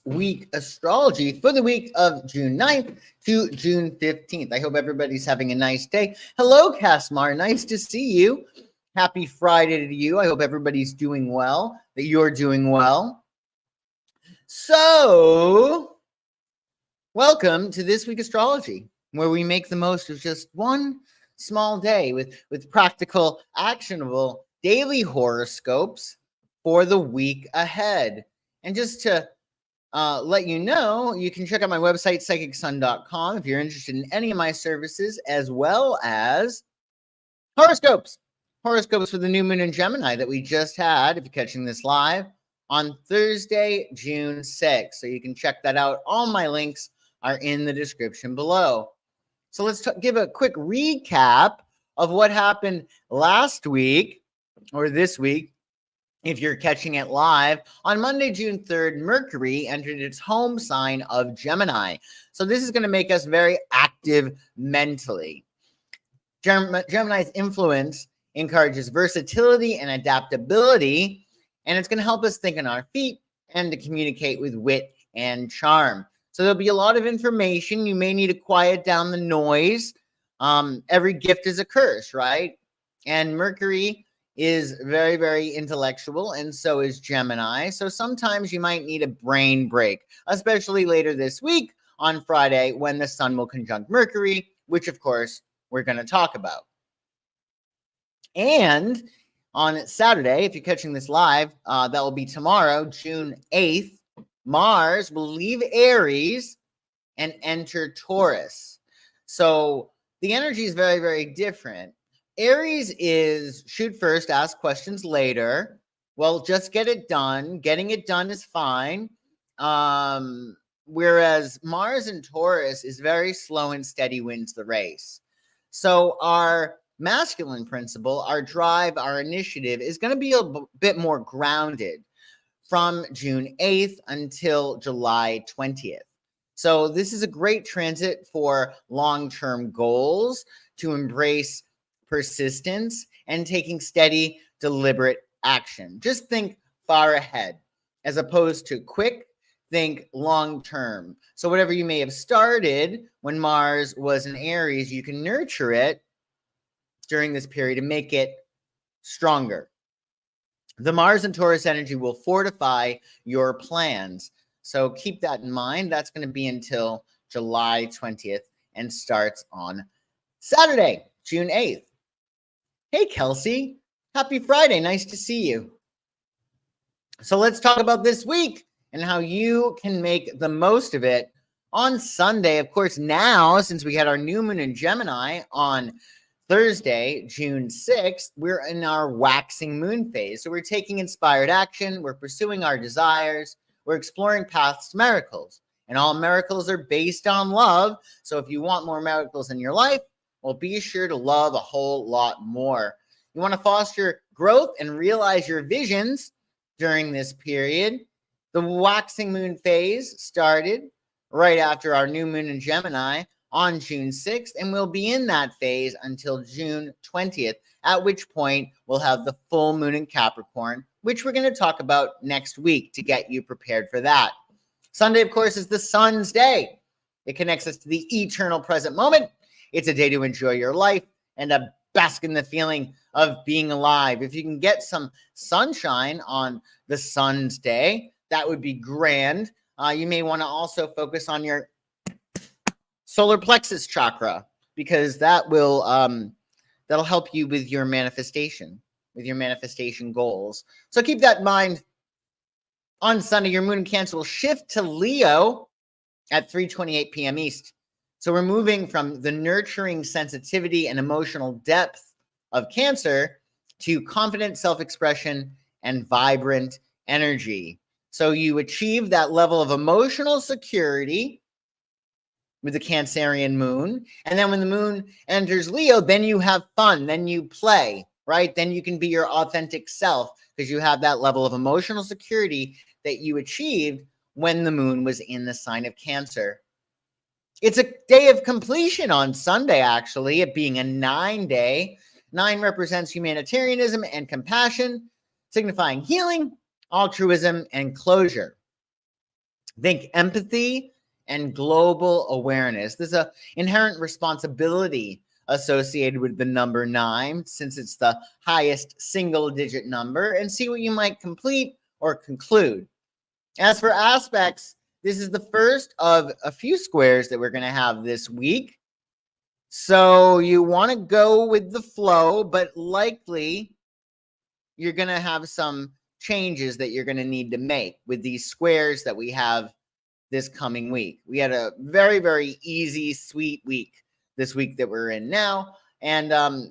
week astrology for the week of June 9th to June 15th. I hope everybody's having a nice day. Hello, Casmar. Nice to see you. Happy Friday to you. I hope everybody's doing well, that you're doing well. So, welcome to This Week Astrology, where we make the most of just one small day with practical, actionable daily horoscopes for the week ahead. And just to let you know, you can check out my website, psychicsun.com, if you're interested in any of my services, as well as horoscopes. Horoscopes for the new moon in Gemini that we just had, if you're catching this live, on Thursday, June 6th. So you can check that out. All my links are in the description below. So let's give a quick recap of what happened last week or this week. If you're catching it live, on Monday, June 3rd, Mercury entered its home sign of Gemini. So this is going to make us very active mentally. Gemini's influence encourages versatility and adaptability, and it's going to help us think on our feet and to communicate with wit and charm. So there'll be a lot of information. You may need to quiet down the noise. Every gift is a curse, right? And Mercury is very, very intellectual, and so is Gemini. So sometimes you might need a brain break, especially later this week on Friday when the Sun will conjunct Mercury, which, of course, we're going to talk about. And on Saturday, if you're catching this live, that will be tomorrow, June 8th, Mars will leave Aries and enter Taurus. So the energy is very, very different. Aries is shoot first, ask questions later. Well, just get it done. Getting it done is fine. Whereas Mars in Taurus is very slow and steady wins the race. So our masculine principle, our drive, our initiative is going to be a bit more grounded from June 8th until July 20th. So this is a great transit for long-term goals, to embrace persistence and taking steady, deliberate action. Just think far ahead as opposed to quick, think long-term. So whatever you may have started when Mars was in Aries, you can nurture it during this period and make it stronger. The Mars and Taurus energy will fortify your plans. So keep that in mind. That's going to be until July 20th and starts on Saturday, June 8th. Hey, Kelsey. Happy Friday. Nice to see you. So let's talk about this week and how you can make the most of it on Sunday. Of course, now, since we had our new moon in Gemini on Thursday, June 6th, we're in our waxing moon phase. So we're taking inspired action. We're pursuing our desires. We're exploring paths to miracles. And all miracles are based on love. So if you want more miracles in your life, well, be sure to love a whole lot more. You want to foster growth and realize your visions during this period. The waxing moon phase started right after our new moon in Gemini on June 6th, and we'll be in that phase until June 20th, at which point we'll have the full moon in Capricorn, which we're going to talk about next week to get you prepared for that. Sunday, of course, is the Sun's day. It connects us to the eternal present moment. It's a day to enjoy your life and to bask in the feeling of being alive. If you can get some sunshine on the Sun's day, that would be grand. You may want to also focus on your solar plexus chakra, because that will that'll help you with your manifestation goals. So keep that in mind. On Sunday, your moon in Cancer will shift to Leo at 3:28 p.m. East. So we're moving from the nurturing sensitivity and emotional depth of Cancer to confident self-expression and vibrant energy. So you achieve that level of emotional security with the Cancerian moon. And then when the moon enters Leo, then you have fun, then you play, right? Then you can be your authentic self because you have that level of emotional security that you achieved when the moon was in the sign of Cancer. It's a day of completion on Sunday, actually, it being a 9-day. 9 represents humanitarianism and compassion, signifying healing, altruism, and closure. Think empathy and global awareness. There's an inherent responsibility associated with the number 9, since it's the highest single digit number, and see what you might complete or conclude. As for aspects, this is the first of a few squares that we're going to have this week. So you want to go with the flow, but likely you're going to have some changes that you're going to need to make with these squares that we have this coming week. We had a very, very easy, sweet week this week that we're in now. And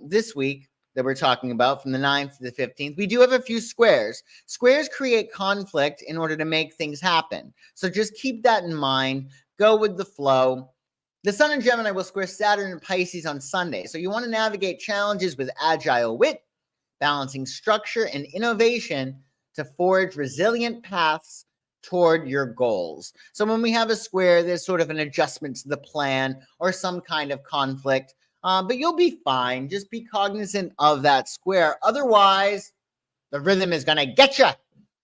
this week that we're talking about, from the 9th to the 15th, we do have a few squares. Squares create conflict in order to make things happen. So just keep that in mind. Go with the flow. The Sun in Gemini will square Saturn and Pisces on Sunday. So you want to navigate challenges with agile wit, balancing structure and innovation to forge resilient paths toward your goals. So when we have a square, there's sort of an adjustment to the plan or some kind of conflict, but you'll be fine. Just be cognizant of that square. Otherwise, the rhythm is going to get you.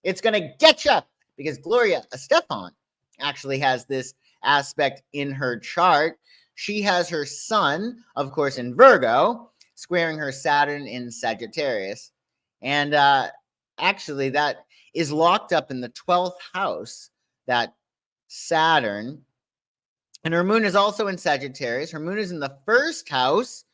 It's going to get you, because Gloria Estefan actually has this aspect in her chart. She has her Sun, of course, in Virgo, squaring her Saturn in Sagittarius. And actually, that is locked up in the 12th house, that Saturn. And her moon is also in Sagittarius. Her moon is in the 1st house,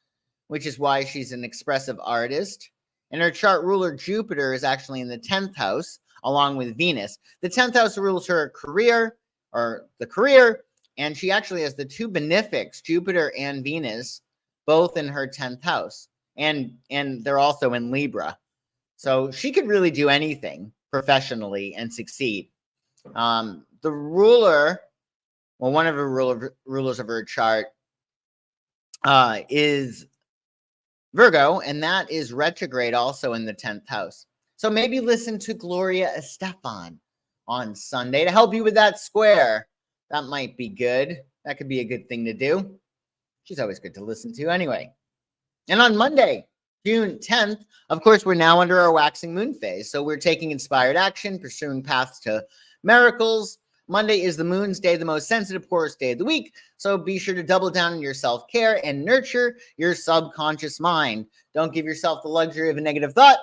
which is why she's an expressive artist. And her chart ruler, Jupiter, is actually in the 10th house, along with Venus. The 10th house rules her career, or the career, and she actually has the 2 benefics, Jupiter and Venus, both in her 10th house. And they're also in Libra. So she could really do anything professionally and succeed. The ruler, well, one of the rulers of her chart is Virgo, and that is retrograde also in the 10th house. So maybe listen to Gloria Estefan on Sunday to help you with that square. That might be good. That could be a good thing to do. She's always good to listen to anyway. And on Monday, June 10th, of course, we're now under our waxing moon phase. So we're taking inspired action, pursuing paths to miracles. Monday is the moon's day, the most sensitive, poorest day of the week. So be sure to double down on your self-care and nurture your subconscious mind. Don't give yourself the luxury of a negative thought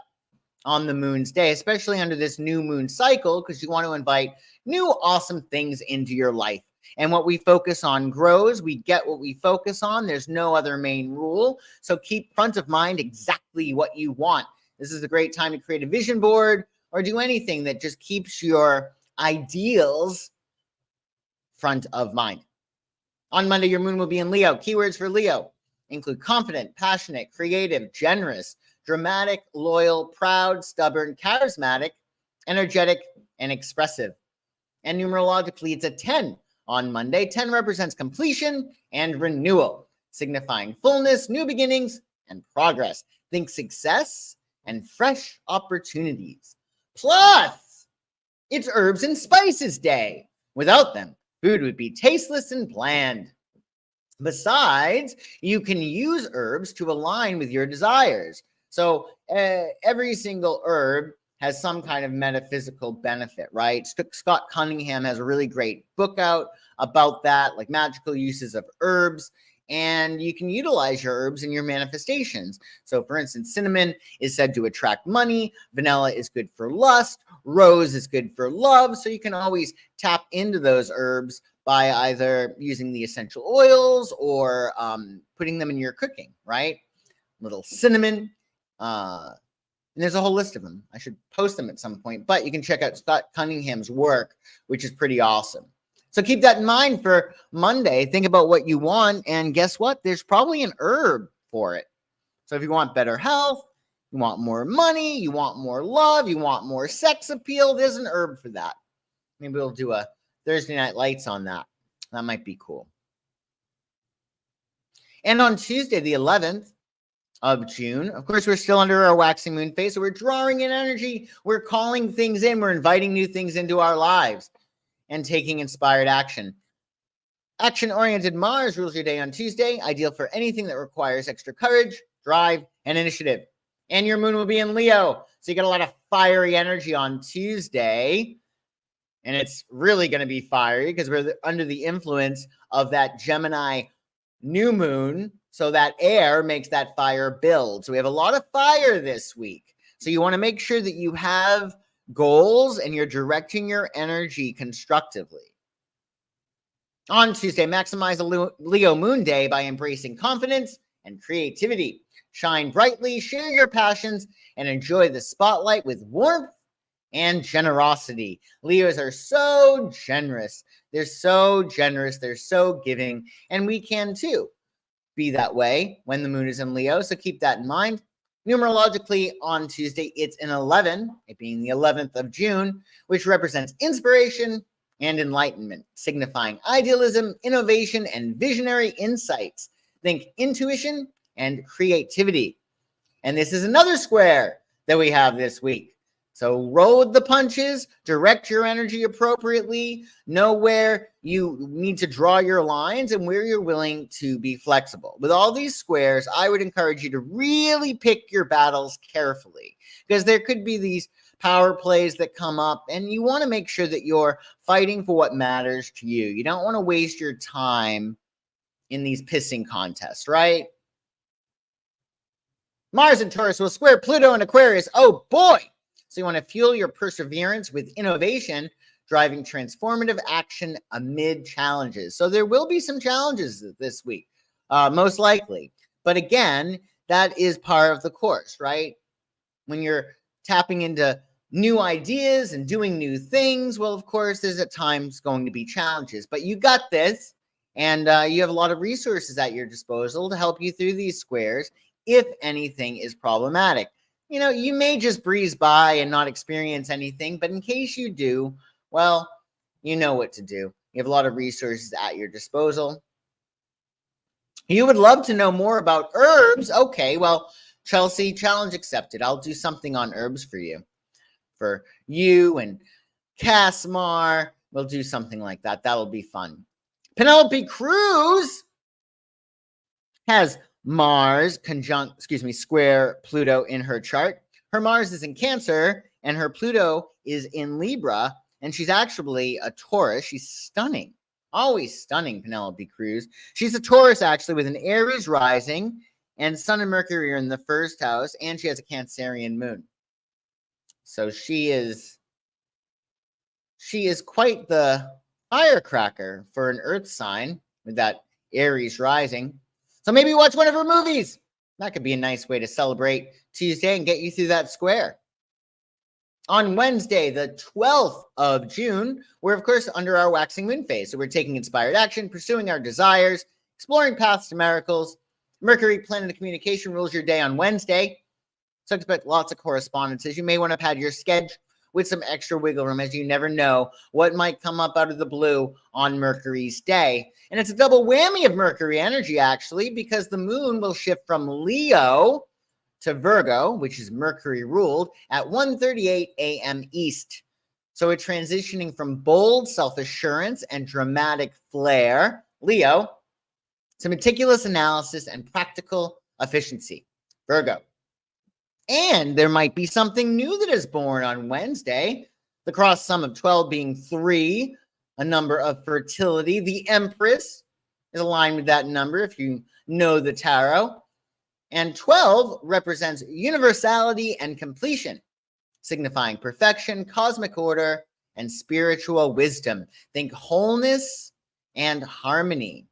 on the moon's day, especially under this new moon cycle, because you want to invite new awesome things into your life. And what we focus on grows. We get what we focus on. There's no other main rule. So keep front of mind exactly what you want. This is a great time to create a vision board or do anything that just keeps your ideals front of mind. On Monday, your moon will be in Leo. Keywords for Leo include confident, passionate, creative, generous, dramatic, loyal, proud, stubborn, charismatic, energetic, and expressive. And numerologically, it's a 10 on Monday. 10 represents completion and renewal, signifying fullness, new beginnings, and progress. Think success and fresh opportunities. Plus, it's Herbs and Spices Day. Without them, food would be tasteless and bland. Besides, you can use herbs to align with your desires. So every single herb has some kind of metaphysical benefit, right? Scott Cunningham has a really great book out about that, like magical uses of herbs, and you can utilize your herbs in your manifestations. So for instance, cinnamon is said to attract money, vanilla is good for lust, rose is good for love. So you can always tap into those herbs by either using the essential oils or putting them in your cooking, right? Little cinnamon, and there's a whole list of them. I should post them at some point, but you can check out Scott Cunningham's work, which is pretty awesome. So keep that in mind for Monday. Think about what you want, and guess what? There's probably an herb for it. So if you want better health, you want more money, you want more love, you want more sex appeal, there's an herb for that. Maybe we'll do a Thursday Night Lights on that. That might be cool. And on Tuesday, the 11th of June, of course, we're still under our waxing moon phase, so we're drawing in energy, we're calling things in, we're inviting new things into our lives and taking inspired action. Action-oriented Mars rules your day on Tuesday, ideal for anything that requires extra courage, drive, and initiative. And your moon will be in Leo, so you get a lot of fiery energy on Tuesday. And it's really going to be fiery because we're under the influence of that Gemini New Moon. So that air makes that fire build. So we have a lot of fire this week. So you want to make sure that you have goals and you're directing your energy constructively. On Tuesday, maximize a Leo Moon Day by embracing confidence and creativity. Shine brightly, share your passions, and enjoy the spotlight with warmth and generosity. Leos are so generous. They're so generous. They're so giving. And we can too be that way when the moon is in Leo. So keep that in mind. Numerologically, on Tuesday, it's an 11, it being the 11th of June, which represents inspiration and enlightenment, signifying idealism, innovation, and visionary insights. Think intuition and creativity. And this is another square that we have this week. So roll with the punches, direct your energy appropriately, know where you need to draw your lines and where you're willing to be flexible. With all these squares, I would encourage you to really pick your battles carefully because there could be these power plays that come up and you want to make sure that you're fighting for what matters to you. You don't want to waste your time in these pissing contests, right? Mars and Taurus will square Pluto and Aquarius. Oh boy! So you want to fuel your perseverance with innovation, driving transformative action amid challenges. So there will be some challenges this week, most likely. But again, that is part of the course, right? When you're tapping into new ideas and doing new things, well, of course, there's at times going to be challenges. But you got this, and you have a lot of resources at your disposal to help you through these squares if anything is problematic. You know, you may just breeze by and not experience anything, but in case you do, well, you know what to do. You have a lot of resources at your disposal. You would love to know more about herbs. Okay, well, Chelsea, challenge accepted. I'll do something on herbs for you. For you and Casmar, we'll do something like that. That'll be fun. Penelope Cruz has Mars square Pluto in her chart. Her Mars is in Cancer and her Pluto is in Libra, and she's actually a Taurus. She's stunning, always stunning, Penelope Cruz. She's a Taurus actually with an Aries rising, and Sun and Mercury are in the first house, and she has a Cancerian moon. So she is quite the firecracker for an Earth sign with that Aries rising. So maybe watch one of her movies. That could be a nice way to celebrate Tuesday and get you through that square. On Wednesday, the 12th of June, we're, of course, under our waxing moon phase. So we're taking inspired action, pursuing our desires, exploring paths to miracles. Mercury, planet of communication, rules your day on Wednesday. So expect lots of correspondences. You may want to pad your schedule with some extra wiggle room, as you never know what might come up out of the blue on Mercury's day. And it's a double whammy of Mercury energy, actually, because the moon will shift from Leo to Virgo, which is Mercury ruled, at 1:38 a.m. East. So we're transitioning from bold self-assurance and dramatic flair, Leo, to meticulous analysis and practical efficiency, Virgo. And there might be something new that is born on Wednesday. The cross sum of 12 being 3, a number of fertility. The Empress is aligned with that number if you know the tarot. And 12 represents universality and completion, signifying perfection, cosmic order, and spiritual wisdom. Think wholeness and harmony.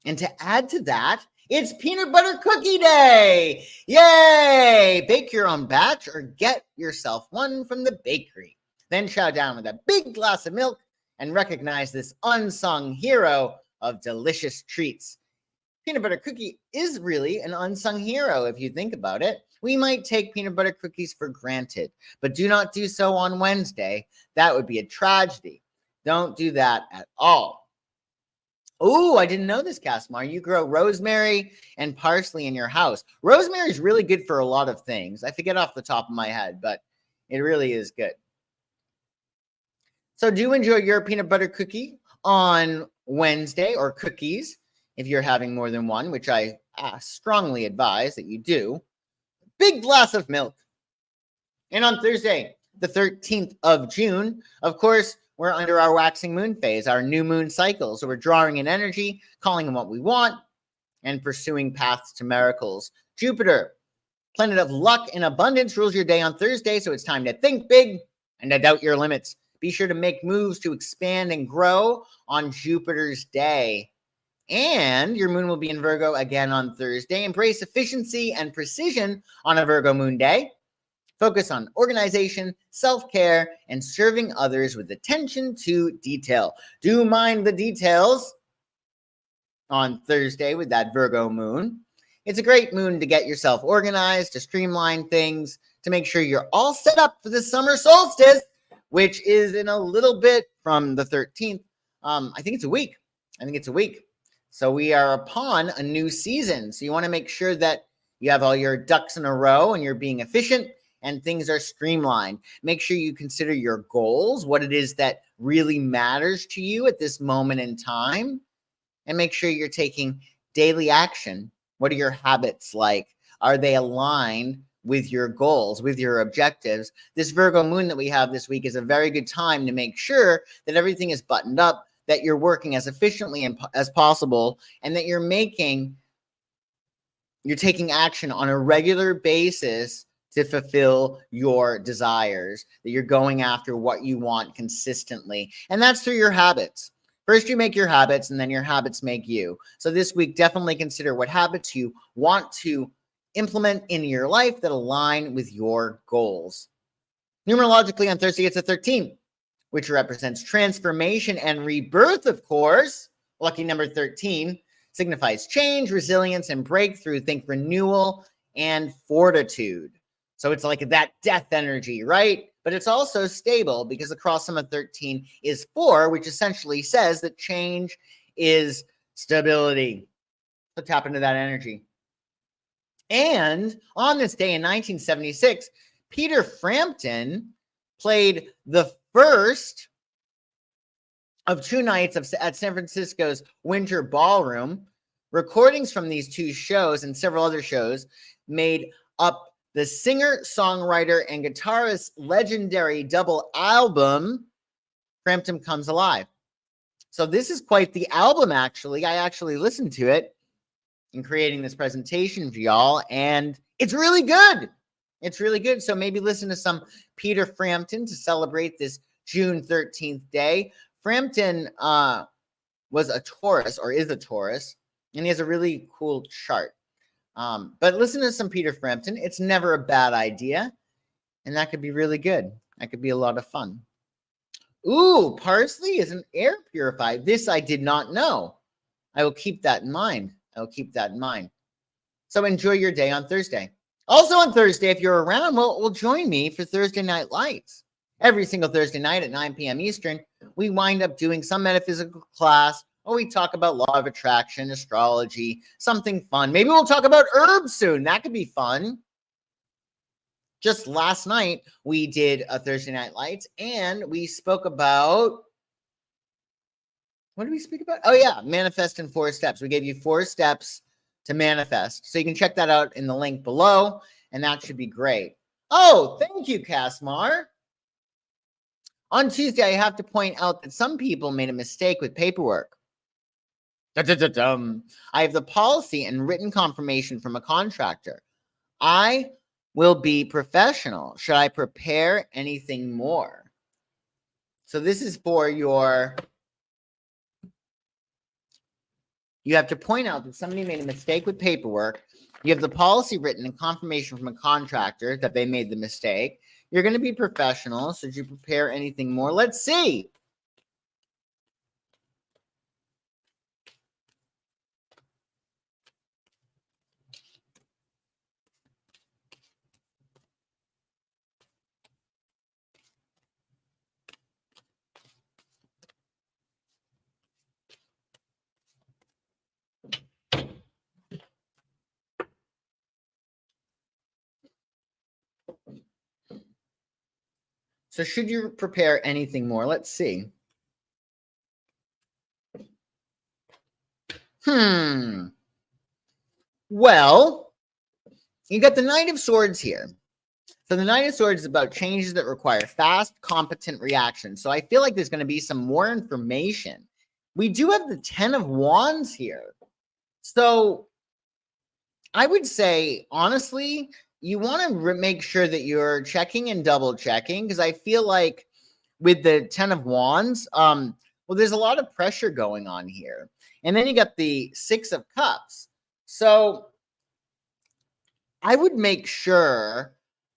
And to add to that, it's peanut butter cookie day. Yay! Bake your own batch or get yourself one from the bakery. Then chow down with a big glass of milk and recognize this unsung hero of delicious treats. Peanut butter cookie is really an unsung hero if you think about it. We might take peanut butter cookies for granted, but do not do so on Wednesday. That would be a tragedy. Don't do that at all. Oh, I didn't know this, Casmar. You grow rosemary and parsley in your house. Rosemary is really good for a lot of things. I forget off the top of my head, but it really is good. So do enjoy your peanut butter cookie on Wednesday, or cookies if you're having more than one, which I strongly advise that you do. Big glass of milk. And on Thursday, the 13th of June, of course, we're under our waxing moon phase, our new moon cycle. So we're drawing in energy, calling in what we want, and pursuing paths to miracles. Jupiter, planet of luck and abundance, rules your day on Thursday, so it's time to think big and to doubt your limits. Be sure to make moves to expand and grow on Jupiter's day. And your moon will be in Virgo again on Thursday. Embrace efficiency and precision on a Virgo moon day. Focus on organization, self-care, and serving others with attention to detail. Do mind the details on Thursday with that Virgo moon. It's a great moon to get yourself organized, to streamline things, to make sure you're all set up for the summer solstice, which is in a little bit from the 13th. I think it's a week. So we are upon a new season. So you want to make sure that you have all your ducks in a row and you're being efficient and things are streamlined. Make sure you consider your goals, what it is that really matters to you at this moment in time, and make sure you're taking daily action. What are your habits like? Are they aligned with your goals, with your objectives? This Virgo moon that we have this week is a very good time to make sure that everything is buttoned up, that you're working as efficiently as possible, and that you're taking action on a regular basis to fulfill your desires, that you're going after what you want consistently. And that's through your habits. First, you make your habits, and then your habits make you. So this week, definitely consider what habits you want to implement in your life that align with your goals. Numerologically, on Thursday, it's a 13, which represents transformation and rebirth, of course. Lucky number 13 signifies change, resilience, and breakthrough. Think renewal and fortitude. So it's like that death energy, right? But it's also stable because the cross sum of 13 is 4, which essentially says that change is stability. So tap into that energy. And on this day in 1976, Peter Frampton played the first of 2 nights at San Francisco's Winter Ballroom. Recordings from these 2 shows and several other shows made up the singer, songwriter, and guitarist's legendary double album, Frampton Comes Alive. So this is quite the album, actually. I actually listened to it in creating this presentation for y'all, and it's really good. It's really good. So maybe listen to some Peter Frampton to celebrate this June 13th day. Frampton was a Taurus, or is a Taurus, and he has a really cool chart. But listen to some Peter Frampton. It's never a bad idea, and that could be really good. That could be a lot of fun. Ooh, parsley is an air purifier. This I did not know. I will keep that in mind. So enjoy your day on Thursday. Also on Thursday, if you're around, well, join me for Thursday Night Lights. Every single Thursday night at 9 p.m. Eastern, we wind up doing some metaphysical class, or we talk about law of attraction, astrology, something fun. Maybe we'll talk about herbs soon. That could be fun. Just last night, we did a Thursday Night Lights, and we spoke about, what did we speak about? Oh, yeah, manifest in 4 steps. We gave you 4 steps to manifest. So you can check that out in the link below, and that should be great. Oh, thank you, Casmar. On Tuesday, I have to point out that some people made a mistake with paperwork. I have the policy and written confirmation from a contractor. I will be professional. Should I prepare anything more? So this is for your... You have to point out that somebody made a mistake with paperwork. You have the policy written and confirmation from a contractor that they made the mistake. You're going to be professional. So did you prepare anything more? Let's see. So should you prepare anything more? Let's see. Well, you got the Knight of Swords here. So the Knight of Swords is about changes that require fast, competent reactions. So I feel like there's going to be some more information. We do have the 10 of Wands here. So I would say, honestly, you want to make sure that you're checking and double checking, because I feel like with the 10 of Wands, well, there's a lot of pressure going on here. And then you got the 6 of Cups. So I would make sure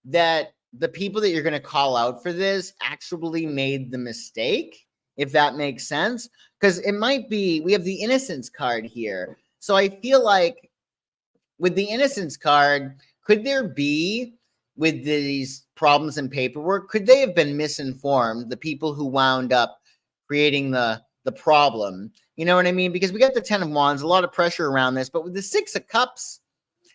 that the people that you're going to call out for this actually made the mistake, if that makes sense. Because it might be, we have the Innocence card here. So I feel like with the Innocence card, could there be, with these problems in paperwork, could they have been misinformed, the people who wound up creating the problem? You know what I mean? Because we got the 10 of Wands, a lot of pressure around this, but with the 6 of Cups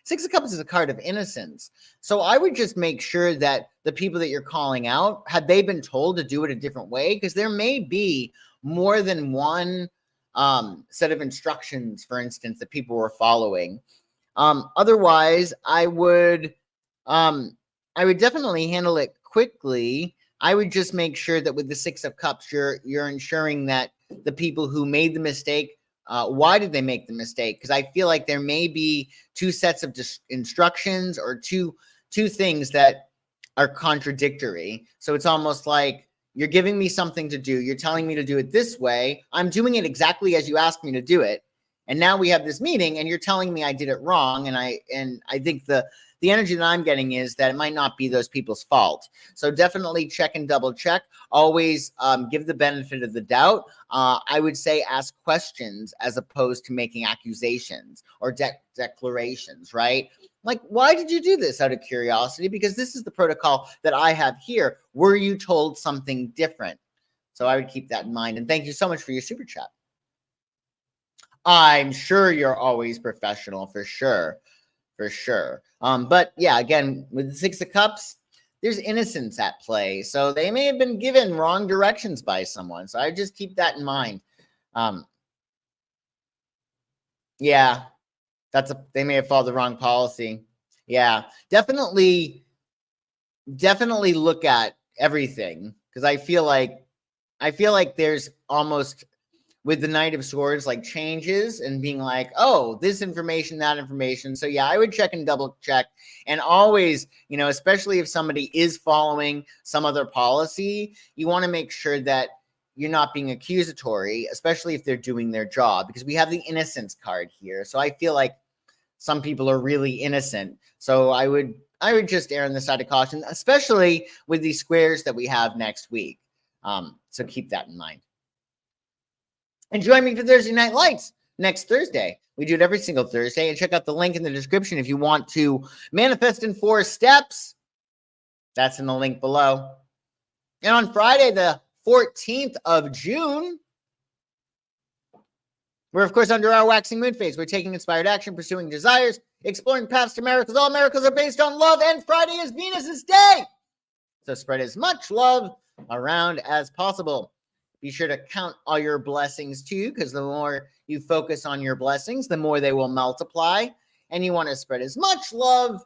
is a card of innocence. So I would just make sure that the people that you're calling out, had they been told to do it a different way? Because there may be more than one set of instructions, for instance, that people were following. Otherwise, I would definitely handle it quickly. I would just make sure that with the 6 of Cups, you're ensuring that the people who made the mistake, why did they make the mistake? Because I feel like there may be two sets of instructions, or two things that are contradictory. So it's almost like you're giving me something to do. You're telling me to do it this way. I'm doing it exactly as you asked me to do it. And now we have this meeting and you're telling me I did it wrong. And I think the energy that I'm getting is that it might not be those people's fault. So definitely check and double check. Always give the benefit of the doubt. I would say ask questions as opposed to making accusations or declarations, right? Like, why did you do this, out of curiosity? Because this is the protocol that I have here. Were you told something different? So I would keep that in mind. And thank you so much for your super chat. I'm sure you're always professional, for sure. For sure. But yeah, again, with the 6 of Cups, there's innocence at play. So they may have been given wrong directions by someone. So I just keep that in mind. Yeah, they may have followed the wrong policy. Yeah, definitely look at everything, because I feel like there's almost, with the Knight of Swords, like changes and being like, oh, this information, that information. So yeah, I would check and double check, and always, especially if somebody is following some other policy, you want to make sure that you're not being accusatory, especially if they're doing their job, because we have the Innocence card here. So I feel like some people are really innocent. So I would just err on the side of caution, especially with these squares that we have next week. So keep that in mind. And join me for Thursday Night Lights next Thursday. We do it every single Thursday. And check out the link in the description if you want to manifest in 4 steps. That's in the link below. And on Friday, the 14th of June, we're, of course, under our waxing moon phase. We're taking inspired action, pursuing desires, exploring paths to miracles. All miracles are based on love, and Friday is Venus's day. So spread as much love around as possible. Be sure to count all your blessings too, because the more you focus on your blessings, the more they will multiply. And you want to spread as much love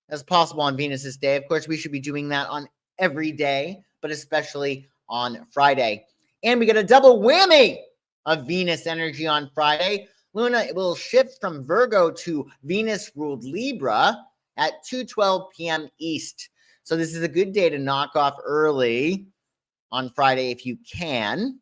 as possible on Venus's day. Of course, we should be doing that on every day, but especially on Friday. And we get a double whammy of Venus energy on Friday. Luna will shift from Virgo to Venus-ruled Libra at 2:12 p.m. East. So this is a good day to knock off early on Friday if you can.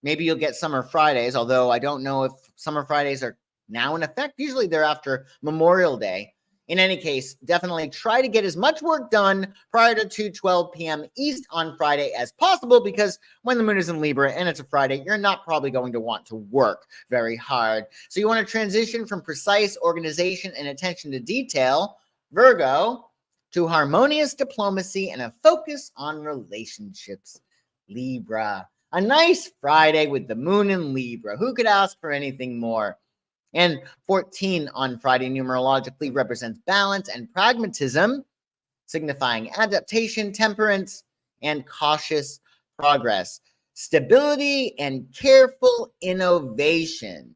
Maybe you'll get Summer Fridays, although I don't know if Summer Fridays are now in effect. Usually they're after Memorial Day. In any case, definitely try to get as much work done prior to 2:12 p.m. East on Friday as possible, because when the moon is in Libra and it's a Friday, you're not probably going to want to work very hard. So you want to transition from precise organization and attention to detail, Virgo, to harmonious diplomacy and a focus on relationships, Libra. A nice Friday with the moon in Libra. Who could ask for anything more? And 14 on Friday numerologically represents balance and pragmatism, signifying adaptation, temperance, and cautious progress, stability, and careful innovation.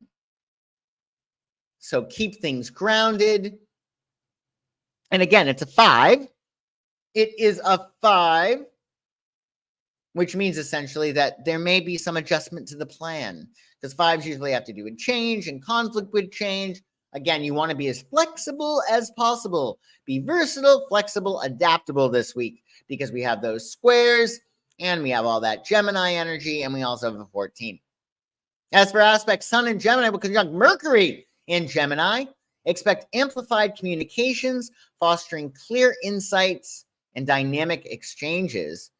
So keep things grounded. And again, it's a 5. it is a 5, which means essentially that there may be some adjustment to the plan, because 5s usually have to do with change and conflict with change. Again, you want to be as flexible as possible. Be versatile, flexible, adaptable this week, because we have those squares and we have all that Gemini energy, and we also have a 14. As for aspects, Sun in Gemini will conjunct Mercury in Gemini. Expect amplified communications, fostering clear insights and dynamic exchanges.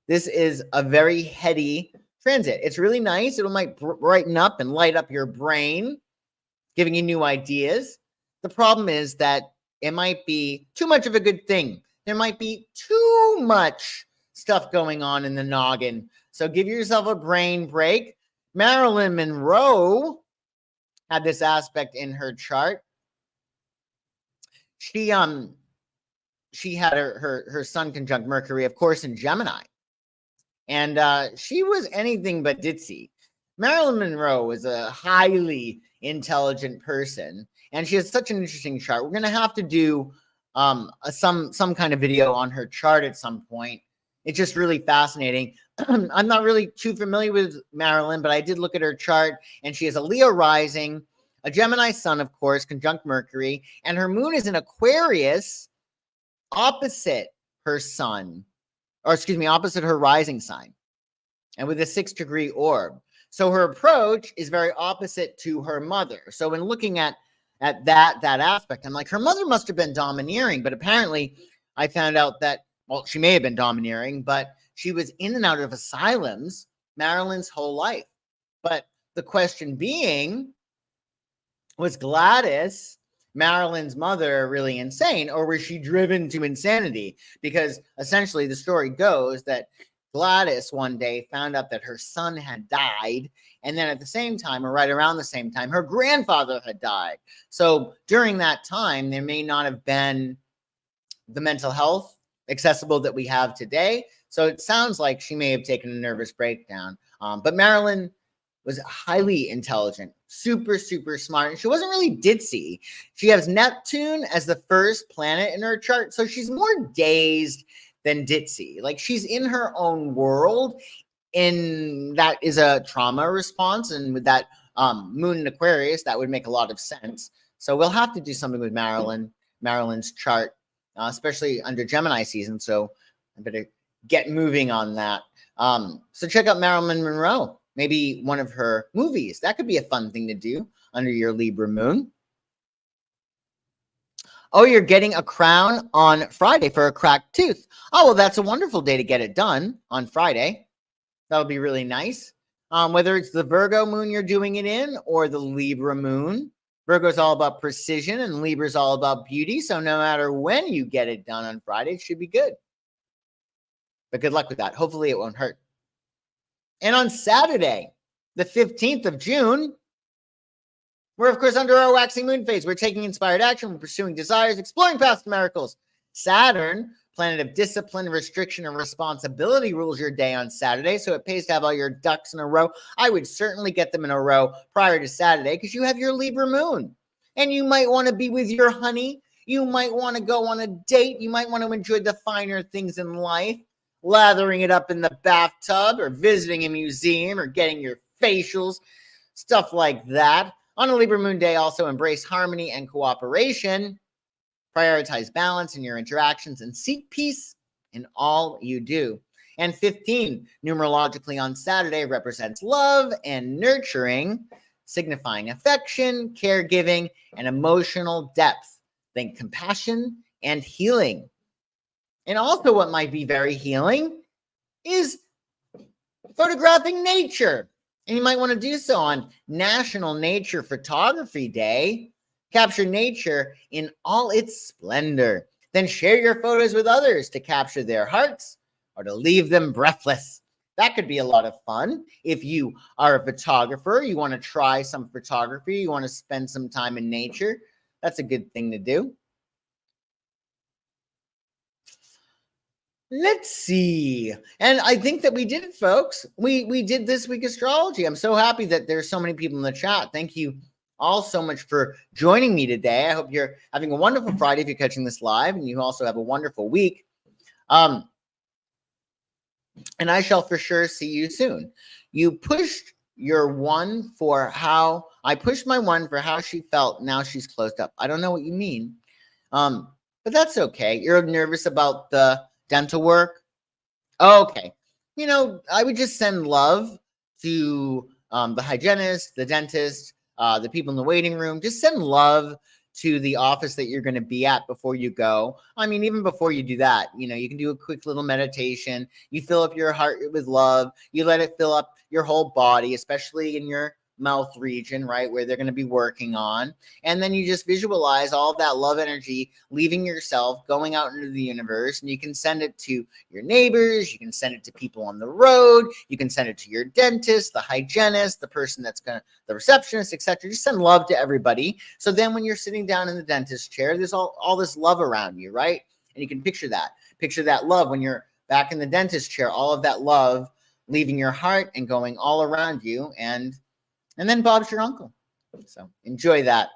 This is a very heady transit. It's really nice. It might brighten up and light up your brain, giving you new ideas. The problem is that it might be too much of a good thing. There might be too much stuff going on in the noggin. So give yourself a brain break. Marilyn Monroe had this aspect in her chart. She had her Sun conjunct Mercury, of course, in Gemini. And she was anything but ditzy. Marilyn Monroe is a highly intelligent person, and she has such an interesting chart. We're going to have to do some kind of video on her chart at some point. It's just really fascinating. I'm not really too familiar with Marilyn, but I did look at her chart, and she has a Leo rising, a Gemini Sun, of course, conjunct Mercury, and her moon is in Aquarius opposite her Sun. Or excuse me, opposite her rising sign, and with a 6-degree orb. So her approach is very opposite to her mother. So when looking at that aspect, I'm like, her mother must have been domineering, but apparently I found out that, well, she may have been domineering, but she was in and out of asylums Marilyn's whole life. But the question being, was Gladys, Marilyn's mother, really insane, or was she driven to insanity? Because essentially the story goes that Gladys one day found out that her son had died, and then at the same time, or right around the same time, her grandfather had died. So during that time, there may not have been the mental health accessible that we have today. So it sounds like she may have taken a nervous breakdown. But Marilyn was highly intelligent, super, super smart. And she wasn't really ditzy. She has Neptune as the first planet in her chart. So she's more dazed than ditzy. Like, she's in her own world. And that is a trauma response. And with that moon in Aquarius, that would make a lot of sense. So we'll have to do something with Marilyn's chart, especially under Gemini season. So I better get moving on that. So check out Marilyn Monroe. Maybe one of her movies. That could be a fun thing to do under your Libra moon. Oh, you're getting a crown on Friday for a cracked tooth. Oh, well, that's a wonderful day to get it done on Friday. That'll be really nice. Whether it's the Virgo moon you're doing it in or the Libra moon. Virgo's all about precision and Libra's all about beauty. So no matter when you get it done on Friday, it should be good. But good luck with that. Hopefully it won't hurt. And on Saturday, the 15th of June, we're, of course, under our waxing moon phase. We're taking inspired action. We're pursuing desires, exploring past miracles. Saturn, planet of discipline, restriction, and responsibility, rules your day on Saturday. So it pays to have all your ducks in a row. I would certainly get them in a row prior to Saturday because you have your Libra moon. And you might want to be with your honey. You might want to go on a date. You might want to enjoy the finer things in life. Lathering it up in the bathtub or visiting a museum or getting your facials, stuff like that. On a Libra moon day, also embrace harmony and cooperation. Prioritize balance in your interactions and seek peace in all you do. And 15, numerologically on Saturday, represents love and nurturing, signifying affection, caregiving, and emotional depth. Think compassion and healing. And also what might be very healing is photographing nature. And you might want to do so on National Nature Photography Day. Capture nature in all its splendor. Then share your photos with others to capture their hearts or to leave them breathless. That could be a lot of fun. If you are a photographer, you want to try some photography, you want to spend some time in nature, that's a good thing to do. Let's see. And I think that we did it, folks. We did this week astrology. I'm so happy that there's so many people in the chat. Thank you all so much for joining me today. I hope you're having a wonderful Friday if you're catching this live, and you also have a wonderful week. And I shall for sure see you soon. You pushed your one for how I pushed my one for how she felt. Now she's closed up. I don't know what you mean. Um, but that's okay. You're nervous about the dental work. Okay. I would just send love to the hygienist, the dentist, the people in the waiting room. Just send love to the office that you're going to be at before you go. I mean, even before you do that, you can do a quick little meditation. You fill up your heart with love. You let it fill up your whole body, especially in your mouth region, right, where they're going to be working on. And then you just visualize all of that love energy leaving yourself, going out into the universe, and you can send it to your neighbors, you can send it to people on the road, you can send it to your dentist, the hygienist, the person that's going to, the receptionist, etc. Just send love to everybody. So then when you're sitting down in the dentist chair, there's all this love around you, right? And you can picture that love when you're back in the dentist chair, all of that love leaving your heart and going all around you, and then Bob's your uncle. So enjoy that.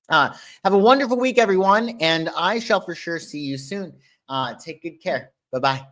Have a wonderful week, everyone, and I shall for sure see you soon. Take good care. Bye-bye.